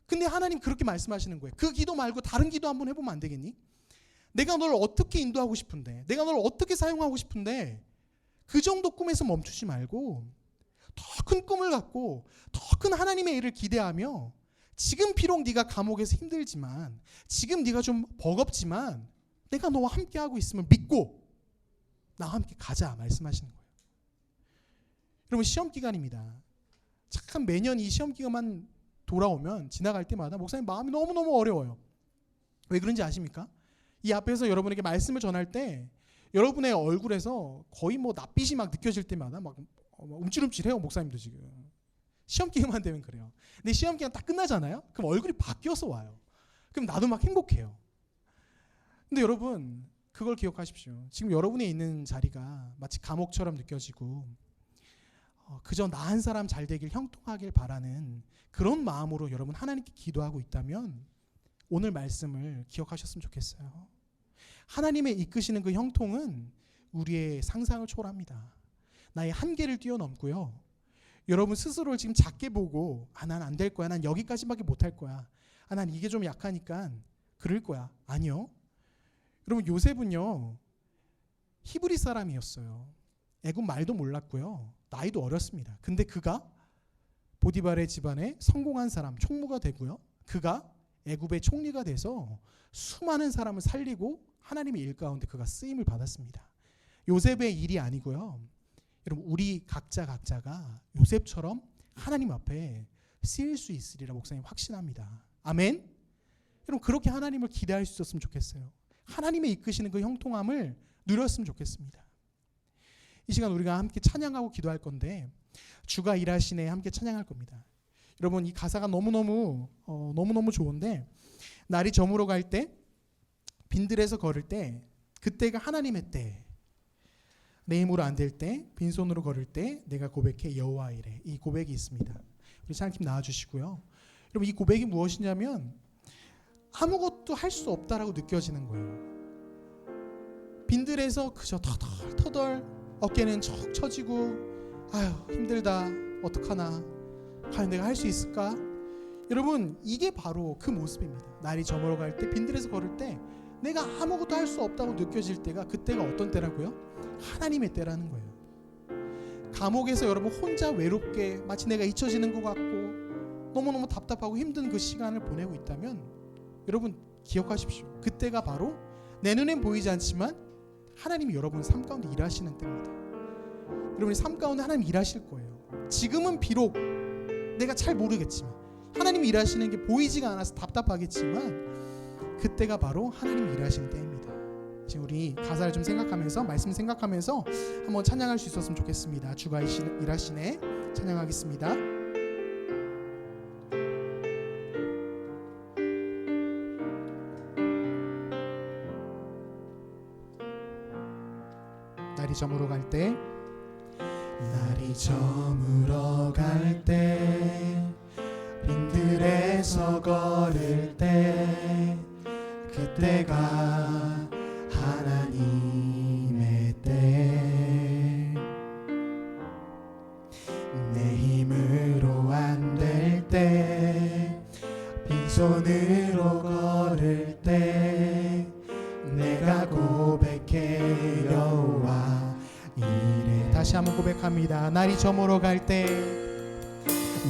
근데 하나님 그렇게 말씀하시는 거예요. 그 기도 말고 다른 기도 한번 해보면 안 되겠니? 내가 너를 어떻게 인도하고 싶은데, 내가 너를 어떻게 사용하고 싶은데 그 정도 꿈에서 멈추지 말고 더 큰 꿈을 갖고 더 큰 하나님의 일을 기대하며 지금 비록 네가 감옥에서 힘들지만 지금 네가 좀 버겁지만 내가 너와 함께하고 있음을 믿고 나와 함께 가자 말씀하시는 거예요. 여러분 시험 기간입니다. 참 매년 이 시험 기간만 돌아오면 지나갈 때마다 목사님 마음이 너무너무 어려워요. 왜 그런지 아십니까? 이 앞에서 여러분에게 말씀을 전할 때 여러분의 얼굴에서 거의 뭐 낯빛이 막 느껴질 때마다 막 움찔움찔해요. 목사님도 지금 시험 기간만 되면 그래요. 근데 시험 기간 딱 끝나잖아요. 그럼 얼굴이 바뀌어서 와요. 그럼 나도 막 행복해요. 근데 여러분 그걸 기억하십시오. 지금 여러분이 있는 자리가 마치 감옥처럼 느껴지고 그저 나 한 사람 잘 되길 형통하길 바라는 그런 마음으로 여러분 하나님께 기도하고 있다면 오늘 말씀을 기억하셨으면 좋겠어요. 하나님의 이끄시는 그 형통은 우리의 상상을 초월합니다. 나의 한계를 뛰어넘고요. 여러분 스스로를 지금 작게 보고 난 안 될 거야. 난 여기까지밖에 못할 거야. 난 이게 좀 약하니까 그럴 거야. 아니요. 여러분 요셉은요. 히브리 사람이었어요. 애굽 말도 몰랐고요. 나이도 어렸습니다. 근데 그가 보디발의 집안에 성공한 사람, 총무가 되고요. 그가 애굽의 총리가 돼서 수많은 사람을 살리고 하나님의 일 가운데 그가 쓰임을 받았습니다. 요셉의 일이 아니고요. 여러분 우리 각자가 요셉처럼 하나님 앞에 쓰일 수 있으리라 목사님 확신합니다. 아멘. 여러분 그렇게 하나님을 기대할 수 있었으면 좋겠어요. 하나님의 이끄시는 그 형통함을 누렸으면 좋겠습니다. 이 시간 우리가 함께 찬양하고 기도할 건데 주가 일하시네 함께 찬양할 겁니다. 여러분 이 가사가 너무너무 좋은데 날이 저물어 갈 때 빈들에서 걸을 때 그때가 하나님의 때 내 힘으로 안 될 때 빈손으로 걸을 때 내가 고백해 여호와 이래 이 고백이 있습니다. 우리 찬양팀 나와주시고요. 여러분 이 고백이 무엇이냐면 아무것도 할 수 없다라고 느껴지는 거예요. 빈들에서 그저 터덜 어깨는 척 처지고 아유 힘들다 어떡하나 과연 내가 할 수 있을까? 여러분 이게 바로 그 모습입니다. 날이 저물어 갈 때 빈들에서 걸을 때 내가 아무것도 할 수 없다고 느껴질 때가 그때가 어떤 때라고요? 하나님의 때라는 거예요. 감옥에서 여러분 혼자 외롭게 마치 내가 잊혀지는 것 같고 너무너무 답답하고 힘든 그 시간을 보내고 있다면 여러분 기억하십시오. 그때가 바로 내 눈엔 보이지 않지만 하나님이 여러분 삶 가운데 일하시는 때입니다. 여러분의 삶 가운데 하나님 일하실 거예요. 지금은 비록 내가 잘 모르겠지만 하나님이 일하시는 게 보이지가 않아서 답답하겠지만 그때가 바로 하나님이 일하시는 때입니다. 지금 우리 가사를 좀 생각하면서 말씀 생각하면서 한번 찬양할 수 있었으면 좋겠습니다. 주가 일하시네 찬양하겠습니다. 날이 저물어 갈 때 날이 저물어 갈 때 빈들에서 걸을 때 그때가 하나님의 때 내 힘으로 안 될 때 빈손으로 걸을 때 내가 고백해 여호와 이래. 다시 한번 고백합니다. 날이 저물어 갈 때,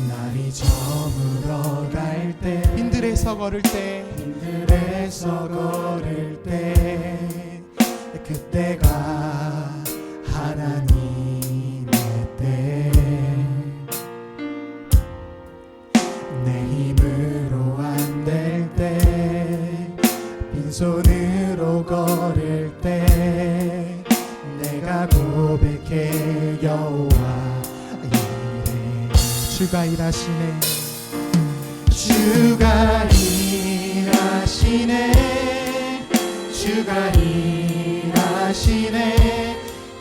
날이 저물어 갈 때, 빈들에서 걸을 때, 빈들에서 걸을 때, 그때가 하나님의 때. 내 힘으로 안 될 때, 빈손으로 걸을 때 내가 고백해 여호와 이래. 주가 일하시네, 주가 일하시네, 주가 일하시네.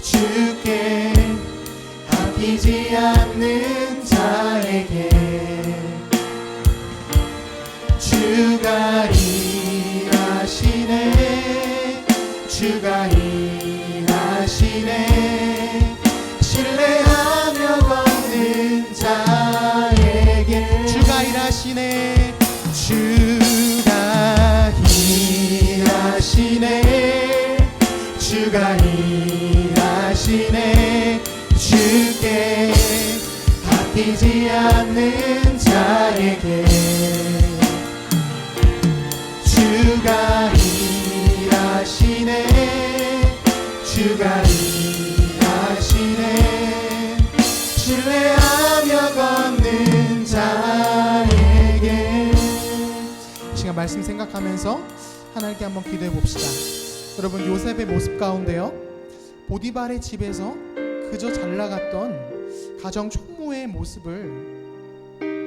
주께 아끼지 않는 자에게 주가 일하시네, 주가 일하시네. 신뢰하며 걷는 자에게 주가 일하시네, 주가 일하시네, 주가 일하시네. 주께 아끼지 않는 자에게 주가 일하시네, 주가 일하시네. 신뢰하며 걷는 자에게. 이 시간 말씀 생각하면서 하나님께 한번 기도해 봅시다. 여러분, 요셉의 모습 가운데요, 보디발의 집에서 그저 잘 나갔던 가정 총무의 모습을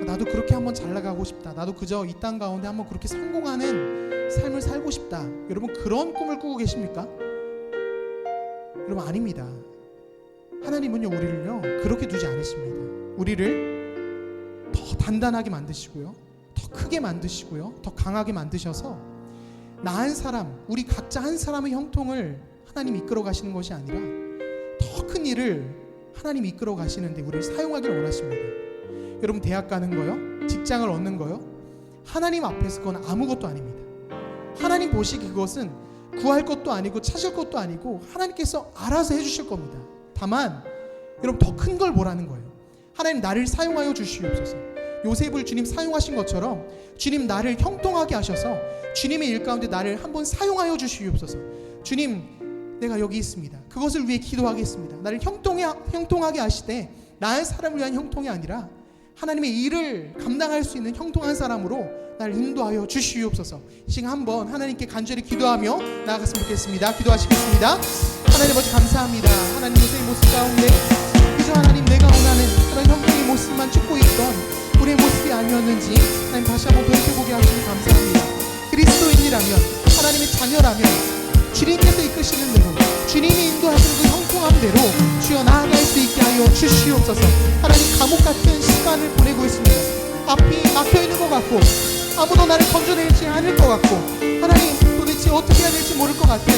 나도 그렇게 한번 잘 나가고 싶다, 나도 그저 이 땅 가운데 한번 그렇게 성공하는 삶을 살고 싶다. 여러분, 그런 꿈을 꾸고 계십니까? 여러분, 아닙니다. 하나님은요, 우리를요 그렇게 두지 않으십니다. 우리를 더 단단하게 만드시고요, 더 크게 만드시고요, 더 강하게 만드셔서 나 한 사람, 우리 각자 한 사람의 형통을 하나님이 이끌어 가시는 것이 아니라 더 큰 일을 하나님이 이끌어 가시는데 우리를 사용하기를 원하십니다. 여러분, 대학 가는 거요, 직장을 얻는 거요, 하나님 앞에서 그건 아무것도 아닙니다. 하나님 보시기 그것은 구할 것도 아니고 찾을 것도 아니고 하나님께서 알아서 해주실 겁니다. 다만 여러분, 더 큰 걸 보라는 거예요. 하나님, 나를 사용하여 주시옵소서. 요셉을 주님 사용하신 것처럼 주님, 나를 형통하게 하셔서 주님의 일 가운데 나를 한번 사용하여 주시옵소서. 주님, 내가 여기 있습니다. 그것을 위해 기도하겠습니다. 나를 형통하게 하시되 나의 사람을 위한 형통이 아니라 하나님의 일을 감당할 수 있는 형통한 사람으로 나를 인도하여 주시옵소서. 이 시간 한번 하나님께 간절히 기도하며 나아갔으면 좋겠습니다. 기도하시겠습니다. 하나님 아버지, 감사합니다. 하나님, 요새의 모습 가운데 그저 하나님, 내가 원하는 그런 형통의 모습만 찾고 있던 우리의 모습이 아니었는지 하나님 다시 한번 돌이켜보게 하시니 감사합니다. 그리스도인이라면, 하나님의 자녀라면 주님께서 이끄시는 대로, 주님이 인도하시는 그 형통함대로 주여 나아갈 수 있게 하여 주시옵소서. 하나님, 감옥 같은 시간을 보내고 있습니다. 앞이 막혀있는 것 같고 아무도 나를 건져내지 않을 것 같고 하나님, 도대체 어떻게 해야 될지 모를 것 같은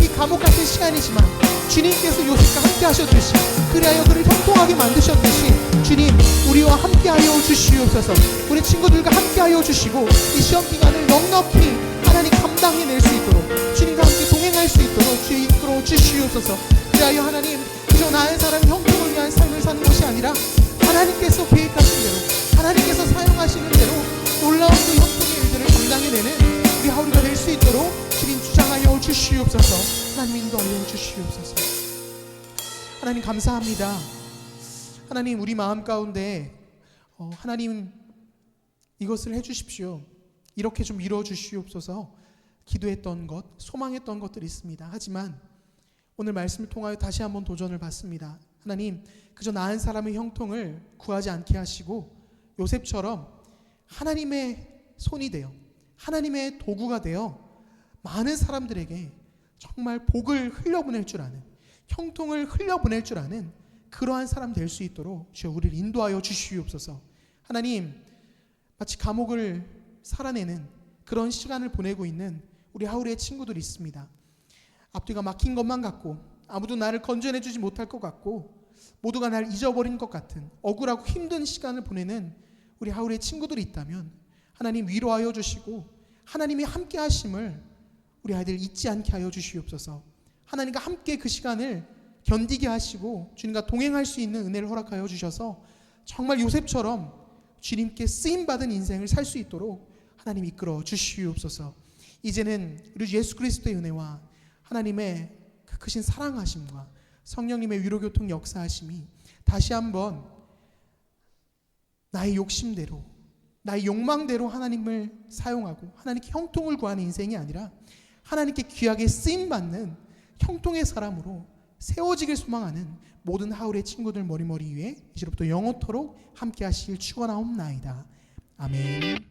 이 감옥 같은 시간이지만 주님께서 요셉과 함께 하셨듯이, 그리하여 그를 형통하게 만드셨듯이 주님, 우리와 함께 하여 주시옵소서. 우리 친구들과 함께 하여 주시고 이 시험 기간을 넉넉히 하나님 감당해낼 수 있도록, 주님과 함께 동행할 수 있도록 주여 이끌어 주시옵소서. 그리하여 하나님, 그저 나의 사람 형통을 위한 삶을 사는 것이 아니라 하나님께서 계획하신 대로, 하나님께서 사용하시는 대로 놀라운 그 형통의 일들을 감당해내는 우리 하루가 될 수 있도록 주님 주장하여 주시옵소서. 하나님, 인도하여 주시옵소서. 하나님, 감사합니다. 하나님, 우리 마음 가운데 하나님, 이것을 해주십시오, 이렇게 좀 이루어 주시옵소서 기도했던 것, 소망했던 것들이 있습니다. 하지만 오늘 말씀을 통하여 다시 한번 도전을 받습니다. 하나님, 그저 나 한 사람의 형통을 구하지 않게 하시고 요셉처럼 하나님의 손이 되어, 하나님의 도구가 되어 많은 사람들에게 정말 복을 흘려보낼 줄 아는, 형통을 흘려보낼 줄 아는 그러한 사람 될 수 있도록 주여 우리를 인도하여 주시옵소서. 하나님, 마치 감옥을 살아내는 그런 시간을 보내고 있는 우리 하울의 친구들이 있습니다. 앞뒤가 막힌 것만 같고 아무도 나를 건져내주지 못할 것 같고 모두가 날 잊어버린 것 같은 억울하고 힘든 시간을 보내는 우리 하울의 친구들이 있다면 하나님 위로하여 주시고 하나님이 함께 하심을 우리 아이들 잊지 않게 하여 주시옵소서. 하나님과 함께 그 시간을 견디게 하시고 주님과 동행할 수 있는 은혜를 허락하여 주셔서 정말 요셉처럼 주님께 쓰임받은 인생을 살 수 있도록 하나님 이끌어 주시옵소서. 이제는 우리 예수 그리스도의 은혜와 하나님의 그 크신 사랑하심과 성령님의 위로교통 역사하심이 다시 한번 나의 욕심대로 나의 욕망대로 하나님을 사용하고 하나님께 형통을 구하는 인생이 아니라 하나님께 귀하게 쓰임받는 형통의 사람으로 세워지길 소망하는 모든 하울의 친구들 머리머리 위에 이제부터 영원토록 함께 하시길 축원하옵나이다. 아멘.